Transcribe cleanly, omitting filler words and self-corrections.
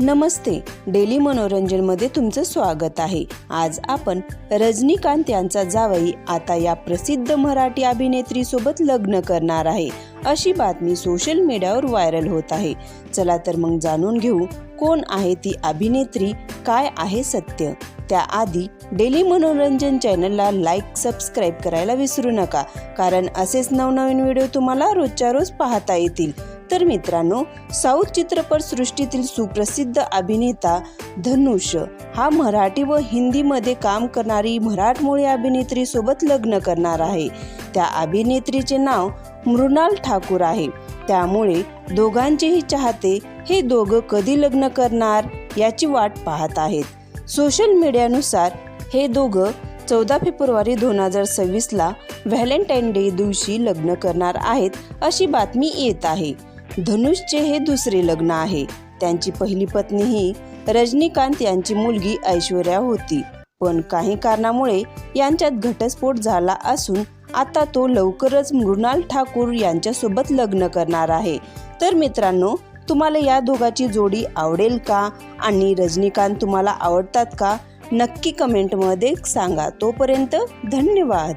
नमस्ते, daily मनोरंजनमध्ये तुमचं स्वागत आहे। आज आपण रजनीकांत यांचा जावई आता या प्रसिद्ध मराठी अभिनेत्री सोबत लग्न करणार आहे अशी बातमी सोशल मीडियावर व्हायरल होत आहे। चला तर मग जाणून घेऊ कोण आहे ती अभिनेत्री, काय आहे सत्य। त्याआधी डेली मनोरंजन चॅनलला लाईक, सबस्क्राईब करायला विसरू नका, कारण असेच नवनवीन व्हिडिओ तुम्हाला रोजच्या रोज पाहता येतील। तर मित्रांनो, साऊथ चित्रपट सृष्टीतील सुप्रसिद्ध अभिनेता धनुष हा मराठी व हिंदीमध्ये काम करणारी मराठमोळी अभिनेत्री सोबत लग्न करणार आहे। त्या अभिनेत्रीचे नाव मृणाल ठाकूर आहे। त्यामुळे दोघांचेही चाहते हे दोघं कधी लग्न करणार याची वाट पाहत आहेत। सोशल मीडियानुसार हे दोघं 14 फेब्रुवारी 2026ला व्हॅलेंटाईन डे दिवशी लग्न करणार आहेत अशी बातमी येत आहे। धनुषचे हे दुसरे लग्न आहे। त्यांची पहिली पत्नी ही रजनीकांत यांची मुलगी ऐश्वर्या होती, पण काही कारणामुळे यांच्यात घटस्फोट झाला असून आता तो लवकरच मृणाल ठाकूर यांच्यासोबत लग्न करणार आहे। तर मित्रांनो, तुम्हाला या दोघांची जोडी आवडेल का आणि रजनीकांत तुम्हाला आवडतात का? नक्की कमेंटमध्ये सांगा। तोपर्यंत धन्यवाद।